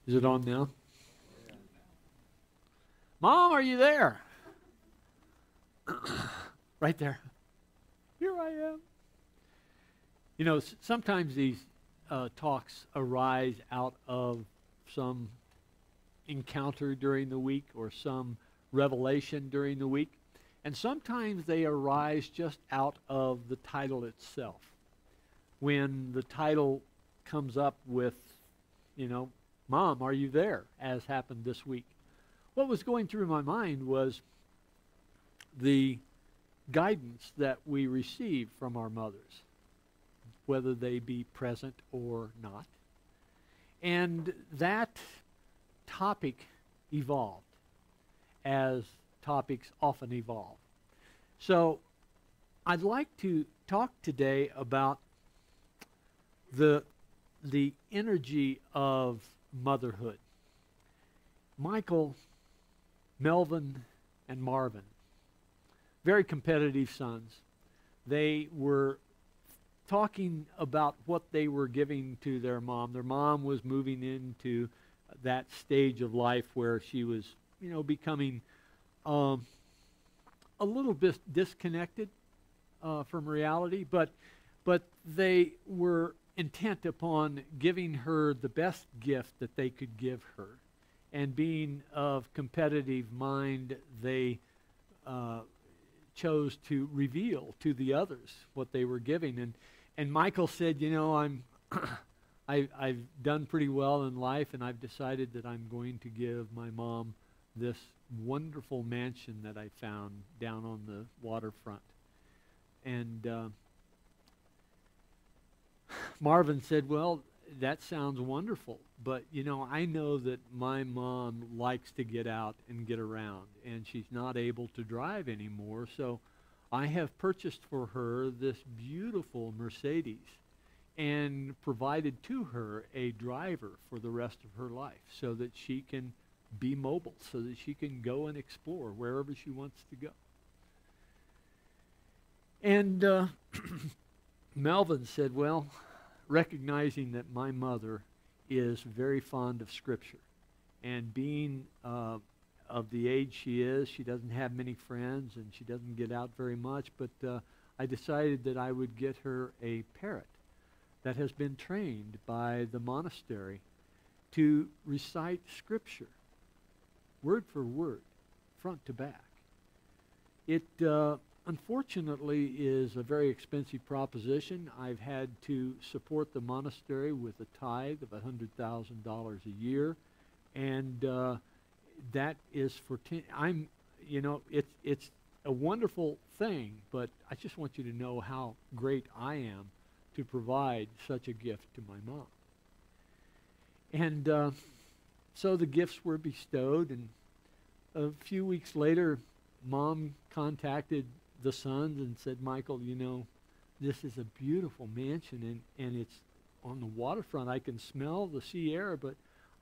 Is it on now? Mom, are you there? Right there. Here I am. You know, sometimes these talks arise out of some encounter during the week or some revelation during the week. And sometimes they arise just out of the title itself. When the title comes up with, you know, Mom, are you there? As happened this week. What was going through my mind was the guidance that we receive from our mothers, whether they be present or not. And that topic evolved, as topics often evolve. So I'd like to talk today about the energy of motherhood. Michael, Melvin, and Marvin, very competitive sons. They were talking about what they were giving to their mom. Their mom was moving into that stage of life where she was, you know, becoming a little bit disconnected from reality, but they were intent upon giving her the best gift that they could give her. And being of competitive mind, they chose to reveal to the others what they were giving. And Michael said, you know, I've done pretty well in life, and I've decided that I'm going to give my mom this wonderful mansion that I found down on the waterfront. And Marvin said, well, that sounds wonderful, but, you know, I know that my mom likes to get out and get around, and she's not able to drive anymore, so I have purchased for her this beautiful Mercedes and provided to her a driver for the rest of her life so that she can be mobile, so that she can go and explore wherever she wants to go. And Melvin said, well, recognizing that my mother is very fond of Scripture, and being of the age she is, she doesn't have many friends, and she doesn't get out very much, but I decided that I would get her a parrot that has been trained by the monastery to recite Scripture, word for word, front to back. It unfortunately is a very expensive proposition. I've had to support the monastery with a tithe of $100,000 a year, and that is for it's a wonderful thing, but I just want you to know how great I am to provide such a gift to my mom. And so the gifts were bestowed, and a few weeks later, Mom contacted the sons and said, Michael, you know, this is a beautiful mansion, and it's on the waterfront. I can smell the sea air, but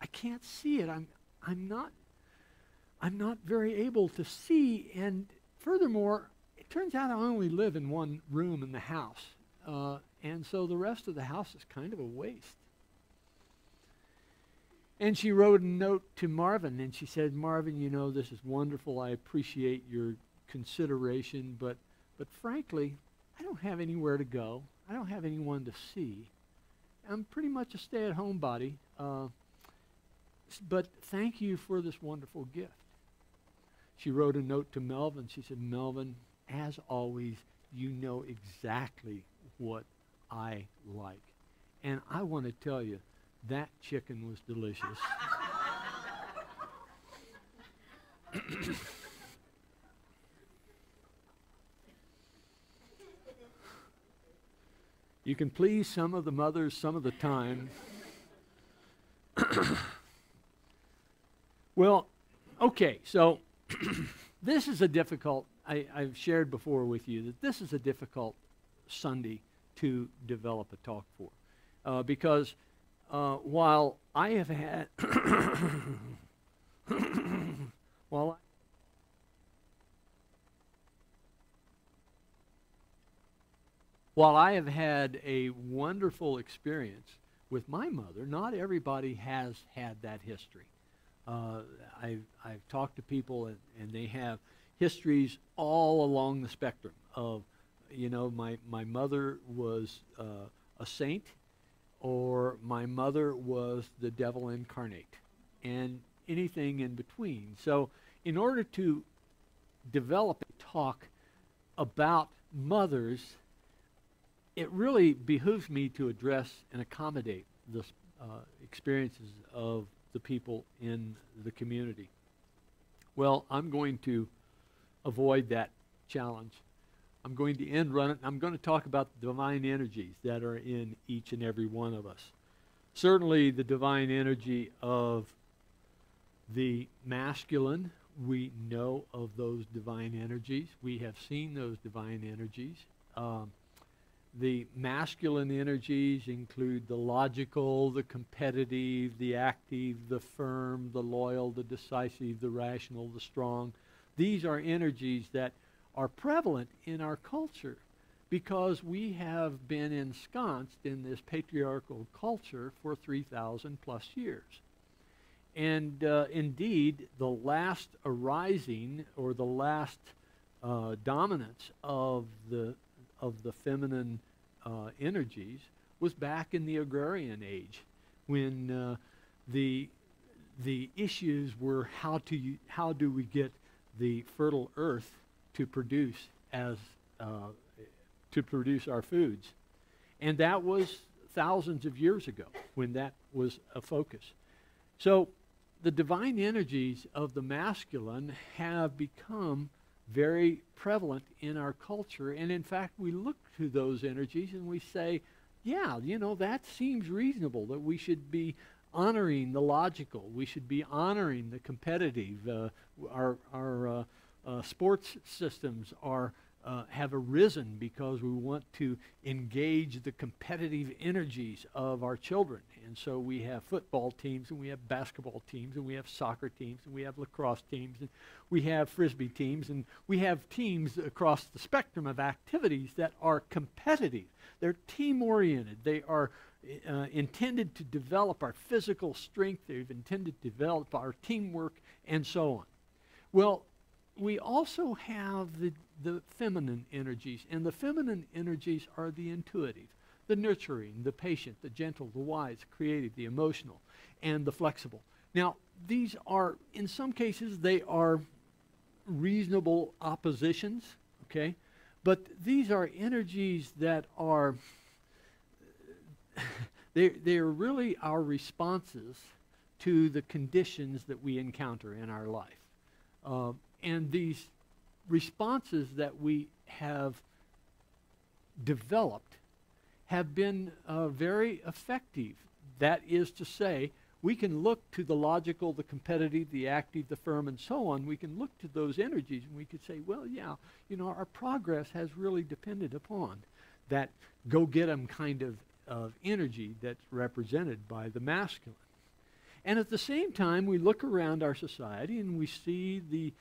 I can't see it. I'm not very able to see, and furthermore, it turns out I only live in one room in the house, and so the rest of the house is kind of a waste. And she wrote a note to Marvin, and she said, Marvin, you know, this is wonderful. I appreciate your consideration, but frankly, I don't have anywhere to go. I don't have anyone to see. I'm pretty much a stay-at-home body, but thank you for this wonderful gift. She wrote a note to Melvin. She said, Melvin, as always, you know exactly what I like. And I want to tell you, that chicken was delicious. You can please some of the mothers some of the time. Well, okay, so this is a difficult, I've shared before with you that this is a difficult Sunday to develop a talk for. Because while I have had, while I have had a wonderful experience with my mother, not everybody has had that history. I've talked to people, and they have histories all along the spectrum of, my mother was a saint, or my mother was the devil incarnate, and anything in between. So in order to develop a talk about mothers, it really behooves me to address and accommodate the experiences of the people in the community. Well, I'm going to avoid that challenge. I'm going to end run it. I'm going to talk about the divine energies that are in each and every one of us. Certainly the divine energy of the masculine, we know of those divine energies. We have seen those divine energies. The masculine energies include the logical, the competitive, the active, the firm, the loyal, the decisive, the rational, the strong. These are energies that are prevalent in our culture because we have been ensconced in this patriarchal culture for 3,000 plus years. And indeed, the last arising or the last dominance of the feminine energies was back in the agrarian age, when the issues were how do we get the fertile earth to produce our foods, and that was thousands of years ago when that was a focus. So the divine energies of the masculine have become very prevalent in our culture, and in fact we look to those energies and we say, yeah, that seems reasonable, that we should be honoring the logical, we should be honoring the competitive. Our sports systems have arisen because we want to engage the competitive energies of our children. And so we have football teams, and we have basketball teams, and we have soccer teams, and we have lacrosse teams, and we have frisbee teams, and we have teams across the spectrum of activities that are competitive. They're team-oriented. They are intended to develop our physical strength. They've intended to develop our teamwork, and so on. Well, we also have the feminine energies, and the feminine energies are the intuitive, the nurturing, the patient, the gentle, the wise, the creative, the emotional, and the flexible. Now, these are, in some cases, they are reasonable oppositions, okay? But these are energies that are, they're really our responses to the conditions that we encounter in our life. And these responses that we have developed have been very effective. That is to say, we can look to the logical, the competitive, the active, the firm, and so on. We can look to those energies and we could say, well, yeah, our progress has really depended upon that go-get-em kind of energy that's represented by the masculine. And at the same time, we look around our society and we see the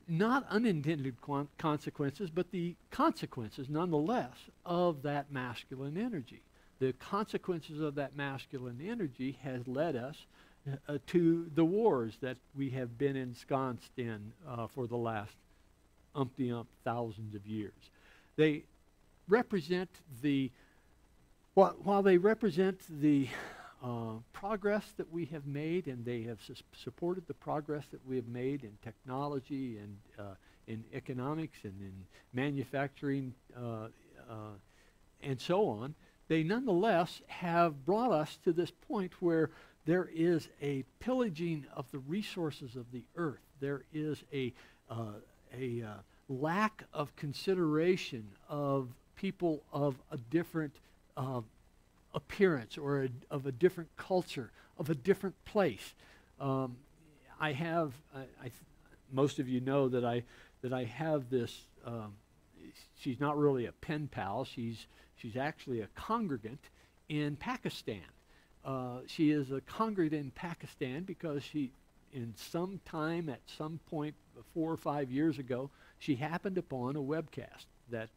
not unintended consequences, but the consequences, nonetheless, of that masculine energy. The consequences of that masculine energy has led us to the wars that we have been ensconced in for the last umpty-ump thousands of years. They represent while they represent the progress that we have made, and they have supported the progress that we have made in technology and in economics and in manufacturing and so on, they nonetheless have brought us to this point where there is a pillaging of the resources of the earth. There is a lack of consideration of people of a different appearance or of a different culture, of a different place. Most of you know that I have this. She's not really a pen pal. She's actually a congregant in Pakistan. She is a congregant in Pakistan because in some time, at some point 4 or 5 years ago, she happened upon a webcast that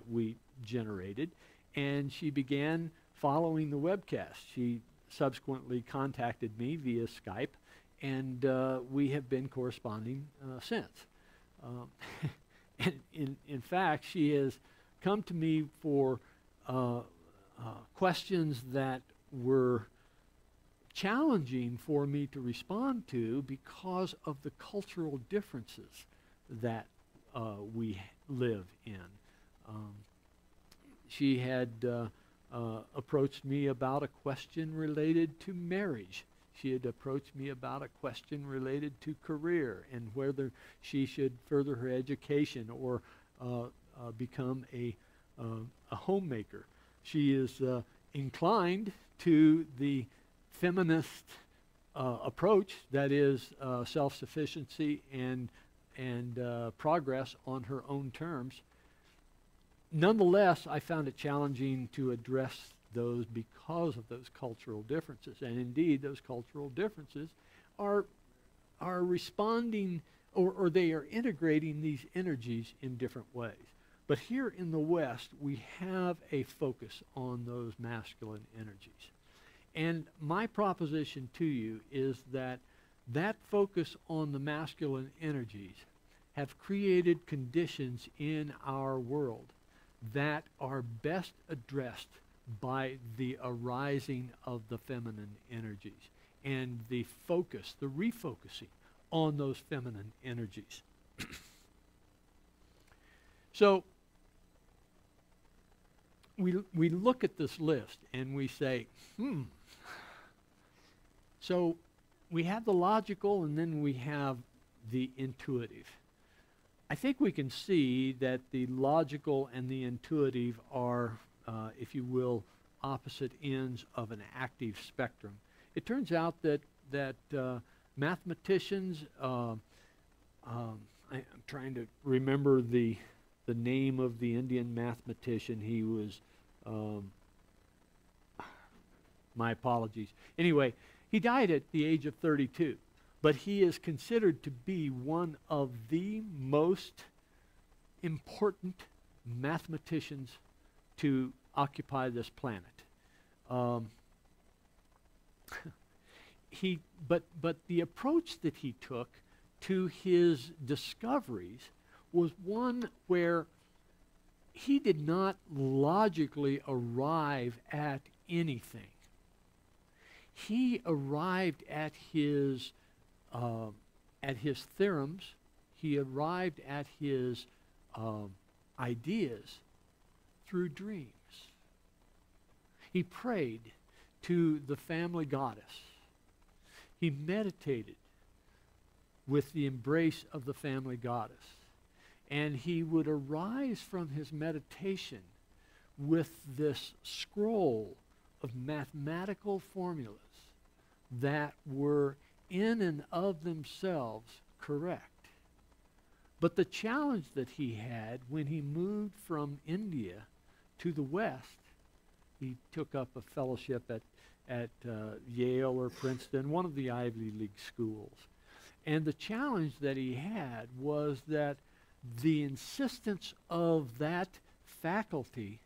we generated. and she began following the webcast. She subsequently contacted me via Skype, and we have been corresponding since. And in fact, she has come to me for questions that were challenging for me to respond to because of the cultural differences that we live in. She had approached me about a question related to marriage. She had approached me about a question related to career and whether she should further her education or become a homemaker. She is inclined to the feminist approach, that is self-sufficiency and progress on her own terms. Nonetheless, I found it challenging to address those because of those cultural differences. And indeed, those cultural differences are responding, or they are integrating these energies in different ways. But here in the West, we have a focus on those masculine energies. And my proposition to you is that that focus on the masculine energies have created conditions in our world that are best addressed by the arising of the feminine energies and the focus, the refocusing on those feminine energies. So we look at this list and we say, So we have the logical and then we have the intuitive. I think we can see that the logical and the intuitive are, if you will, opposite ends of an active spectrum. It turns out that mathematicians, I'm trying to remember the name of the Indian mathematician. He was, my apologies. Anyway, he died at the age of 32. But he is considered to be one of the most important mathematicians to occupy this planet. But the approach that he took to his discoveries was one where he did not logically arrive at anything. He arrived at his theorems, he arrived at his ideas through dreams. He prayed to the family goddess. He meditated with the embrace of the family goddess. And he would arise from his meditation with this scroll of mathematical formulas that were in and of themselves correct. But the challenge that he had when he moved from India to the West, he took up a fellowship at Yale or Princeton, one of the Ivy League schools. And the challenge that he had was that the insistence of that faculty,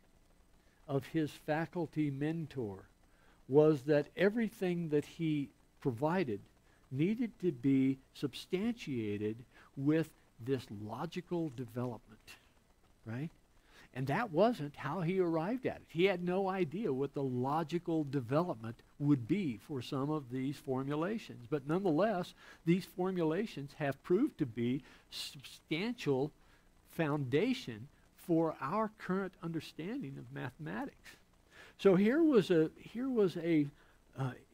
of his faculty mentor, was that everything that he provided needed to be substantiated with this logical development, right? And that wasn't how he arrived at it. He had no idea what the logical development would be for some of these formulations. But nonetheless, these formulations have proved to be substantial foundation for our current understanding of mathematics. So here was a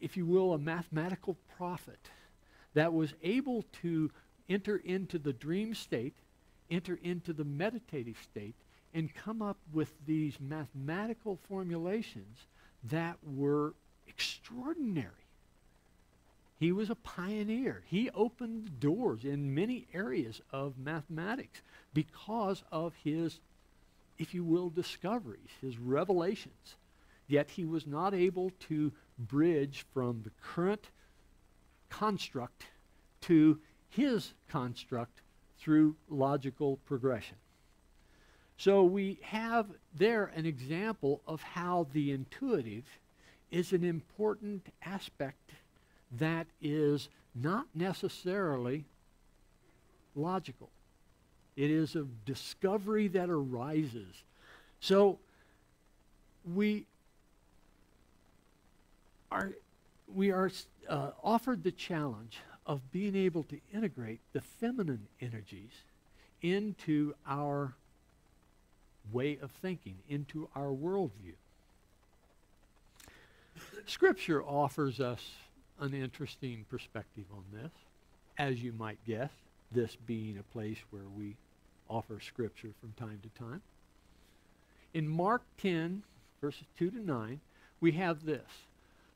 if you will, a mathematical prophet that was able to enter into the dream state, enter into the meditative state, and come up with these mathematical formulations that were extraordinary. He was a pioneer. He opened doors in many areas of mathematics because of his, if you will, discoveries, his revelations. Yet he was not able to bridge from the current construct to his construct through logical progression. So we have there an example of how the intuitive is an important aspect that is not necessarily logical. It is a discovery that arises. So we are offered the challenge of being able to integrate the feminine energies into our way of thinking, into our worldview. Scripture offers us an interesting perspective on this, as you might guess, this being a place where we offer Scripture from time to time. In Mark 10, verses 2 to 9, we have this.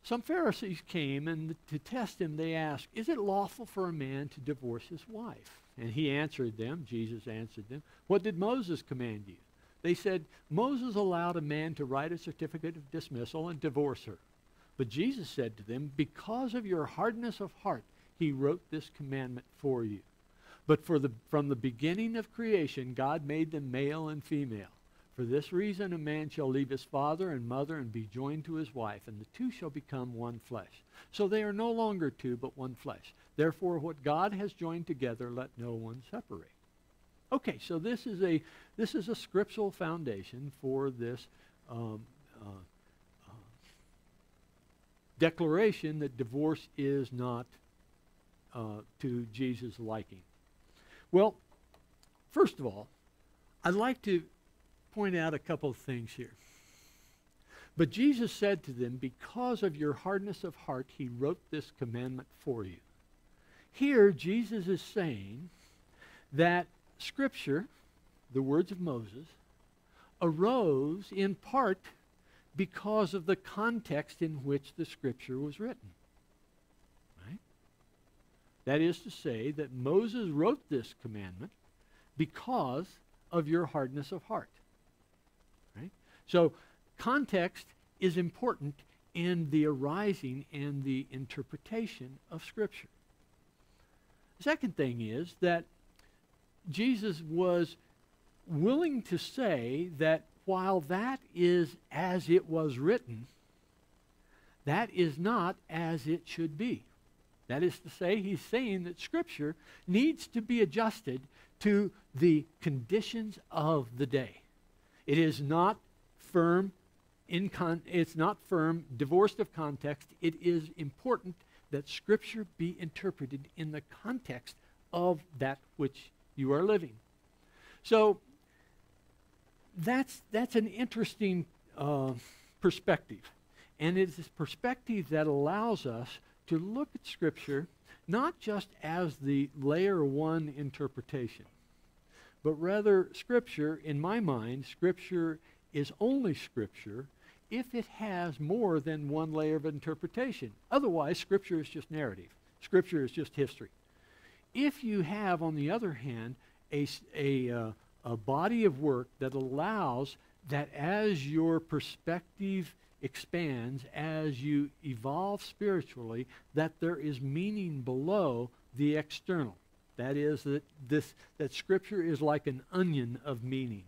Some Pharisees came, and to test him, they asked, "Is it lawful for a man to divorce his wife?" And he answered them, Jesus answered them, "What did Moses command you?" They said, "Moses allowed a man to write a certificate of dismissal and divorce her." But Jesus said to them, "Because of your hardness of heart, he wrote this commandment for you. But from the beginning of creation, God made them male and female. For this reason, a man shall leave his father and mother and be joined to his wife, and the two shall become one flesh. So they are no longer two, but one flesh. Therefore, what God has joined together, let no one separate." Okay, so this is a scriptural foundation for this declaration that divorce is not to Jesus' liking. Well, first of all, I'd like to point out a couple of things here. But Jesus said to them, "Because of your hardness of heart, he wrote this commandment for you." Here, Jesus is saying that Scripture, the words of Moses, arose in part because of the context in which the Scripture was written. Right? That is to say that Moses wrote this commandment because of your hardness of heart. Right? So context is important in the arising and the interpretation of Scripture. The second thing is that Jesus was willing to say that while that is as it was written, that is not as it should be. That is to say, he's saying that Scripture needs to be adjusted to the conditions of the day. It is not firm, it's not firm, divorced of context. It is important that Scripture be interpreted in the context of that which you are living. So that's an interesting perspective. And it's this perspective that allows us to look at Scripture not just as the layer one interpretation, but rather Scripture, in my mind, Scripture is only Scripture if it has more than one layer of interpretation. Otherwise, Scripture is just narrative. Scripture is just history. If you have, on the other hand, a body of work that allows that as your perspective expands, as you evolve spiritually, that there is meaning below the external. That is, that Scripture is like an onion of meaning.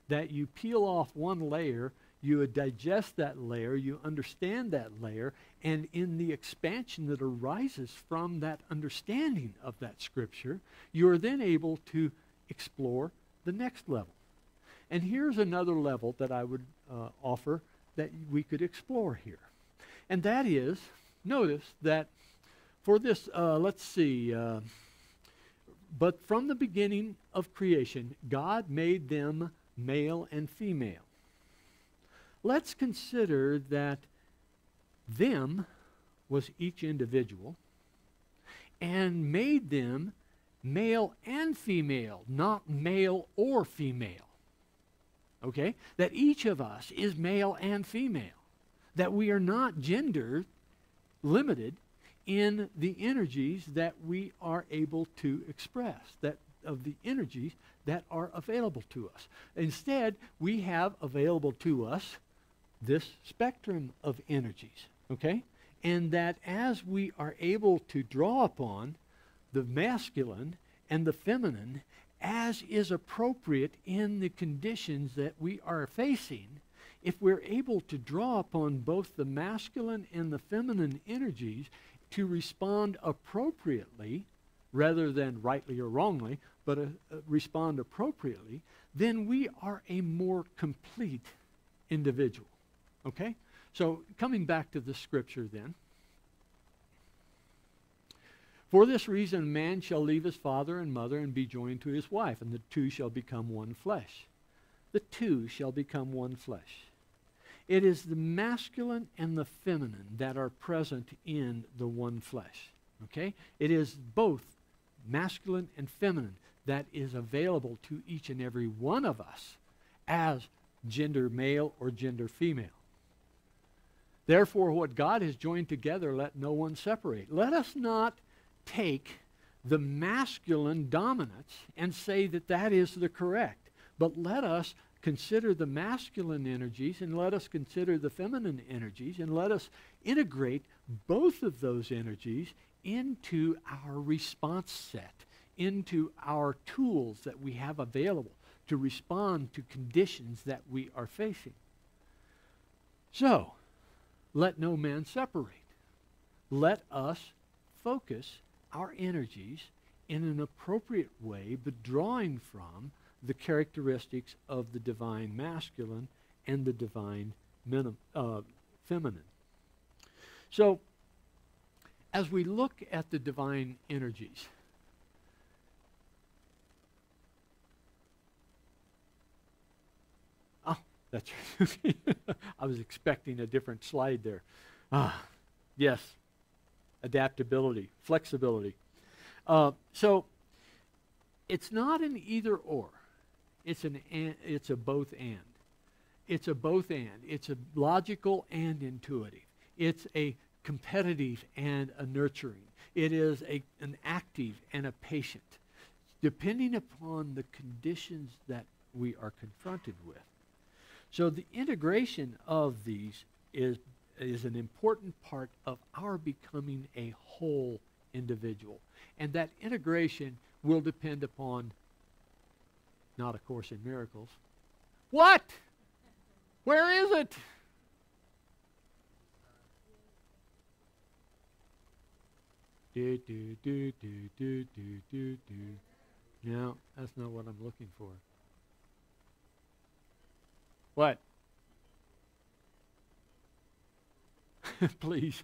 That you peel off one layer, you digest that layer, you understand that layer, and in the expansion that arises from that understanding of that Scripture, you are then able to explore the next level. And here's another level that I would offer that we could explore here. And that is, notice that for this, let's see, but from the beginning of creation, God made them male and female. Let's consider that them was each individual and made them male and female, not male or female. Okay? That each of us is male and female. That we are not gender limited in the energies that we are able to express, that of the energies that are available to us. Instead, we have available to us this spectrum of energies, okay? And that as we are able to draw upon the masculine and the feminine as is appropriate in the conditions that we are facing, if we're able to draw upon both the masculine and the feminine energies to respond appropriately, rather than rightly or wrongly, but respond appropriately, then we are a more complete individual. Okay? So coming back to the scripture then. For this reason, a man shall leave his father and mother and be joined to his wife, and the two shall become one flesh. The two shall become one flesh. It is the masculine and the feminine that are present in the one flesh. Okay? It is both masculine and feminine that is available to each and every one of us as gender male or gender female. Therefore, what God has joined together, let no one separate. Let us not take the masculine dominance and say that that is the correct, but let us consider the masculine energies and let us consider the feminine energies and let us integrate both of those energies into our response set, into our tools that we have available to respond to conditions that we are facing. So, let no man separate. Let us focus our energies in an appropriate way, but drawing from the characteristics of the divine masculine and the divine feminine. So, as we look at the divine energies, oh, that's right. I was expecting a different slide there. Yes, adaptability, flexibility. So, it's not an either or. It's a both and. It's a both and. It's a logical and intuitive. It's a competitive and a nurturing. It is an active and a patient, depending upon the conditions that we are confronted with. So the integration of these is an important part of our becoming a whole individual. And that integration will depend upon not A Course in Miracles. What? Where is it? Do, do, do, do, do, do, do, do. No, that's not what I'm looking for. What? Please.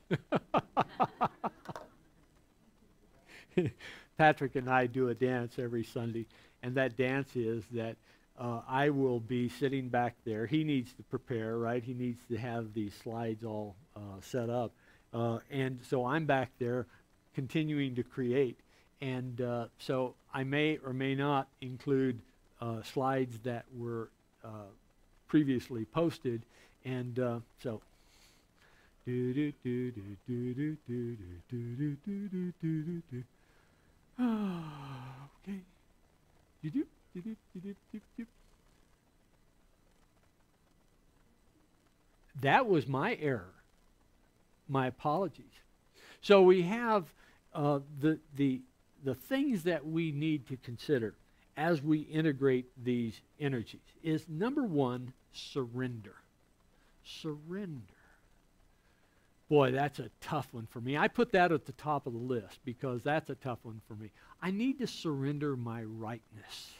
Patrick and I do a dance every Sunday, and that dance is that I will be sitting back there. He needs to prepare, right? He needs to have these slides all set up. And so I'm back there continuing to create. And so I may or may not include slides that were previously posted. And so... Okay. That was my error. My apologies. So we have the things that we need to consider as we integrate these energies is, number one, surrender. Surrender. Boy, that's a tough one for me. I put that at the top of the list because that's a tough one for me. I need to surrender my rightness.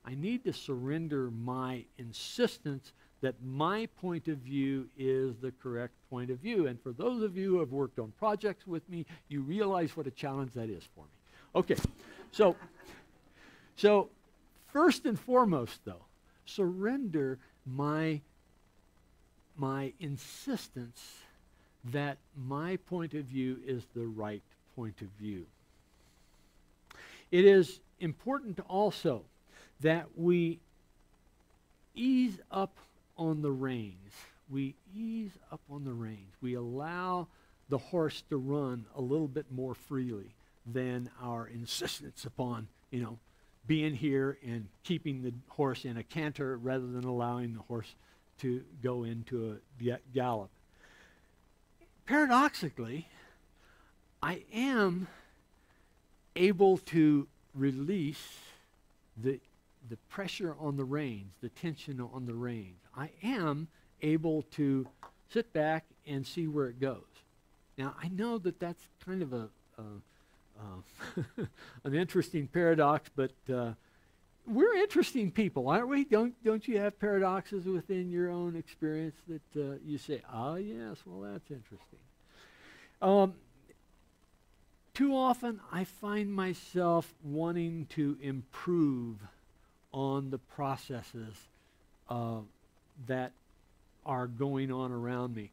I need to surrender my insistence that my point of view is the correct point of view. And for those of you who have worked on projects with me, you realize what a challenge that is for me. Okay, so first and foremost, though, surrender my insistence that my point of view is the right point of view. It is important also that we ease up on the reins. We ease up on the reins. We allow the horse to run a little bit more freely than our insistence upon, being here and keeping the horse in a canter rather than allowing the horse to go into a gallop. Paradoxically, I am able to release the pressure on the reins, the tension on the reins. I am able to sit back and see where it goes. Now, I know that that's kind of an interesting paradox, but we're interesting people, aren't we? Don't you have paradoxes within your own experience that you say, oh, yes, well, that's interesting. Too often, I find myself wanting to improve on the processes that are going on around me.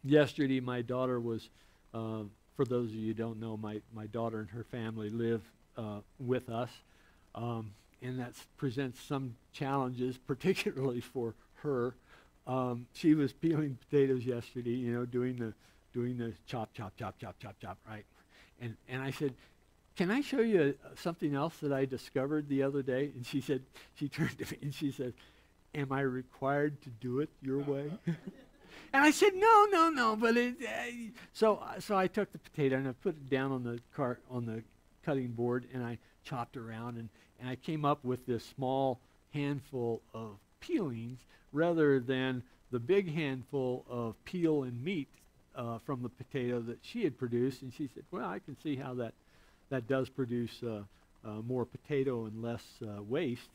Yesterday, my daughter was, for those of you who don't know, my daughter and her family live with us, and that presents some challenges, particularly for her. She was peeling potatoes yesterday, you know, doing the chop, chop, chop, chop, chop, chop, right? And I said, can I show you something else that I discovered the other day? And she said, she turned to me and she said, am I required to do it your way? And I said, no, but so I took the potato and I put it down on the cutting board, and I chopped around, and I came up with this small handful of peelings rather than the big handful of peel and meat from the potato that she had produced. And she said, well, I can see how that does produce more potato and less waste.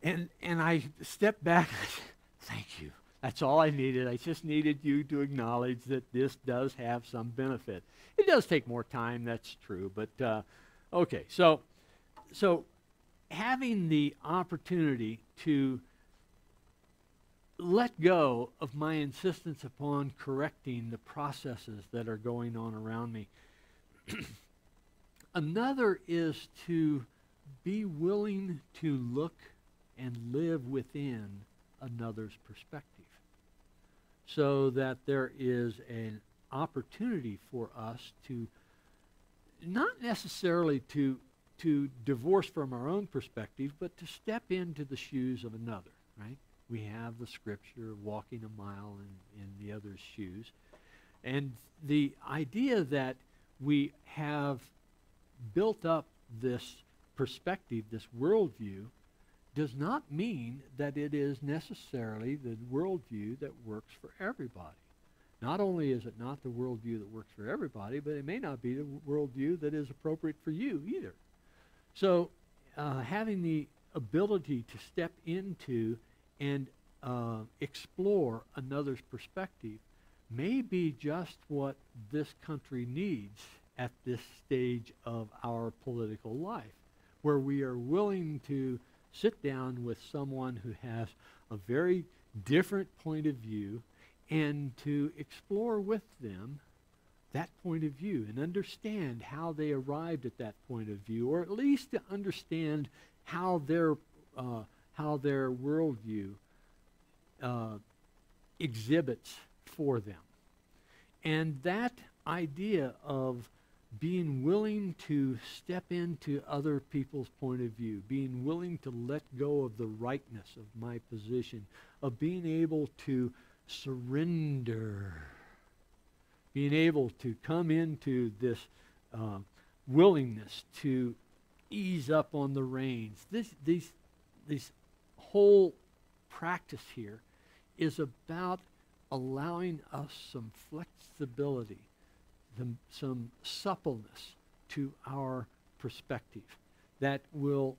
And I stepped back and I said, thank you. That's all I needed. I just needed you to acknowledge that this does have some benefit. It does take more time, that's true. But, okay, so having the opportunity to let go of my insistence upon correcting the processes that are going on around me. Another is to be willing to look and live within another's perspective, so that there is an opportunity for us to not necessarily to divorce from our own perspective, but to step into the shoes of another, right? We have the scripture, walking a mile in the other's shoes. And the idea that we have built up this perspective, this worldview, does not mean that it is necessarily the worldview that works for everybody. Not only is it not the worldview that works for everybody, but it may not be the worldview that is appropriate for you either. So having the ability to step into and explore another's perspective may be just what this country needs at this stage of our political life, where we are willing to sit down with someone who has a very different point of view and to explore with them that point of view and understand how they arrived at that point of view, or at least to understand how their worldview exhibits for them. And that idea of being willing to step into other people's point of view, being willing to let go of the rightness of my position, of being able to surrender, being able to come into this willingness to ease up on the reins. This whole practice here is about allowing us some flexibility, some suppleness to our perspective that will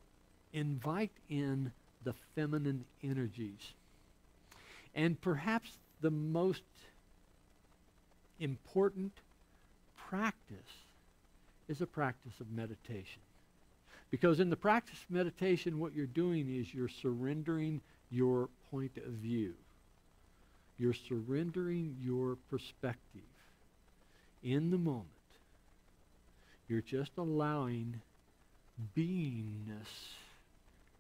invite in the feminine energies. And perhaps the most important practice is a practice of meditation. Because in the practice of meditation, what you're doing is you're surrendering your point of view. You're surrendering your perspective in the moment. You're just allowing beingness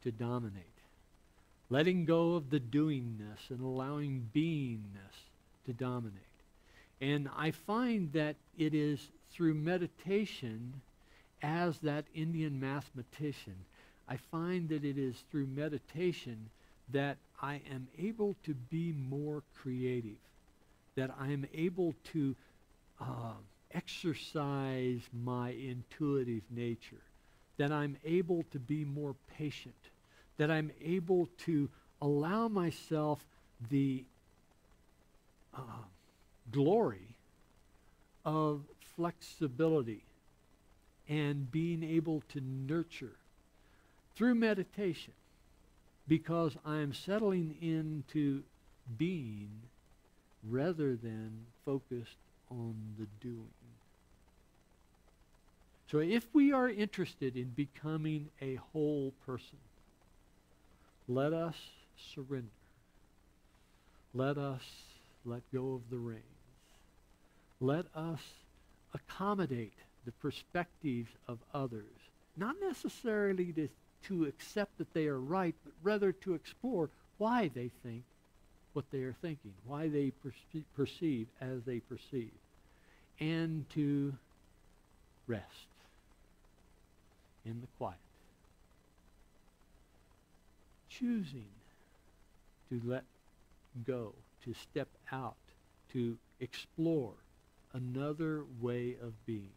to dominate. Letting go of the doingness and allowing beingness to dominate. And I find that it is through meditation, as that Indian mathematician, I find that it is through meditation that I am able to be more creative, that I am able to exercise my intuitive nature, that I'm able to be more patient, that I'm able to allow myself the glory of flexibility and being able to nurture through meditation, because I am settling into being rather than focused on the doing. So if we are interested in becoming a whole person, let us surrender. Let us let go of the reins. Let us accommodate the perspectives of others, not necessarily to accept that they are right, but rather to explore why they think what they are thinking, why they perceive as they perceive, and to rest in the quiet, choosing to let go, to step out, to explore another way of being.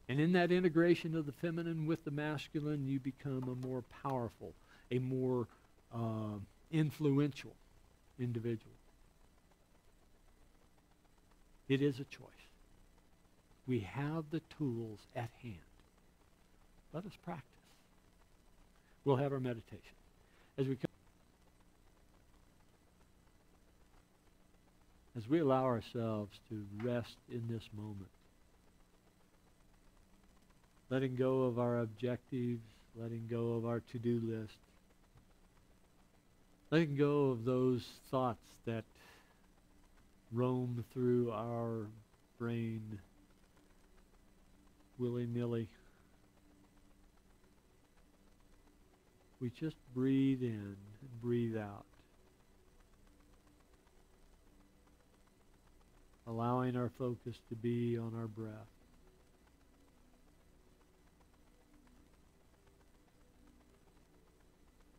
And in that integration of the feminine with the masculine, you become a more powerful, a more influential individual. It is a choice. We have the tools at hand. Let us practice. We'll have our meditation. As we allow ourselves to rest in this moment, letting go of our objectives, letting go of our to-do list, letting go of those thoughts that roam through our brain willy-nilly. We just breathe in and breathe out, allowing our focus to be on our breath.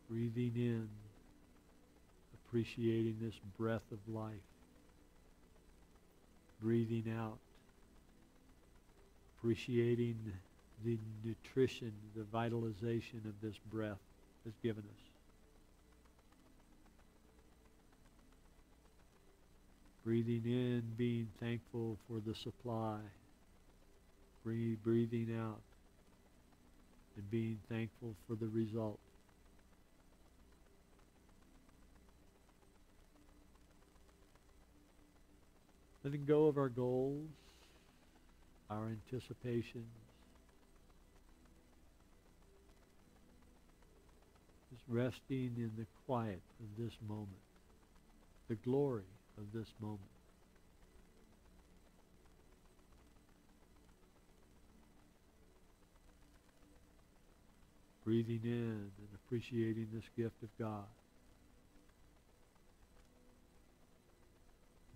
Breathing in, appreciating this breath of life. Breathing out, appreciating the nutrition, the vitalization of this breath has given us. Breathing in, being thankful for the supply. Breathing out and being thankful for the result. Letting go of our goals, our anticipations. Just resting in the quiet of this moment, the glory of this moment. Breathing in and appreciating this gift of God.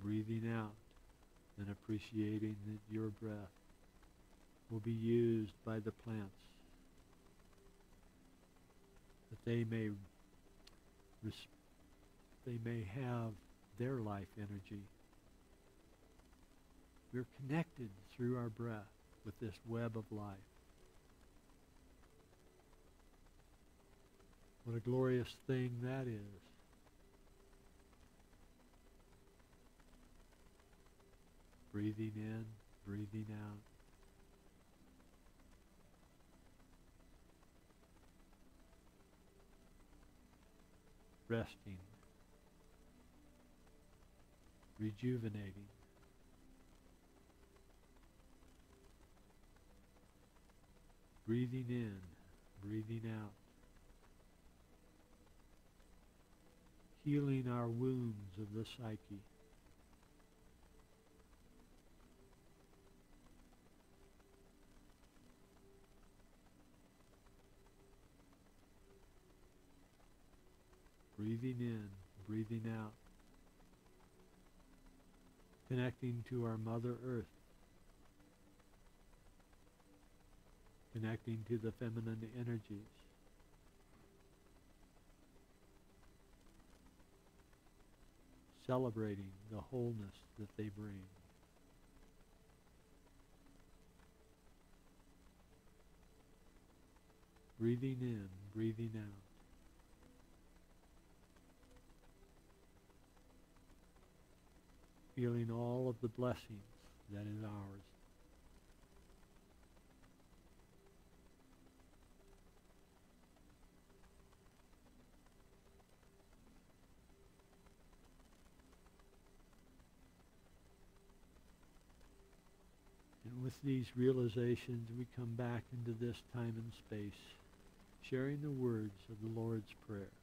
Breathing out and appreciating that your breath will be used by the plants, that they may have their life energy. We're connected through our breath with this web of life. What a glorious thing that is. Breathing in, breathing out. Resting. Rejuvenating. Breathing in, breathing out. Healing our wounds of the psyche. Breathing in, breathing out. Connecting to our Mother Earth. Connecting to the feminine energies. Celebrating the wholeness that they bring. breathing in, breathing out. Feeling all of the blessings that is ours. And with these realizations, we come back into this time and space, sharing the words of the Lord's Prayer.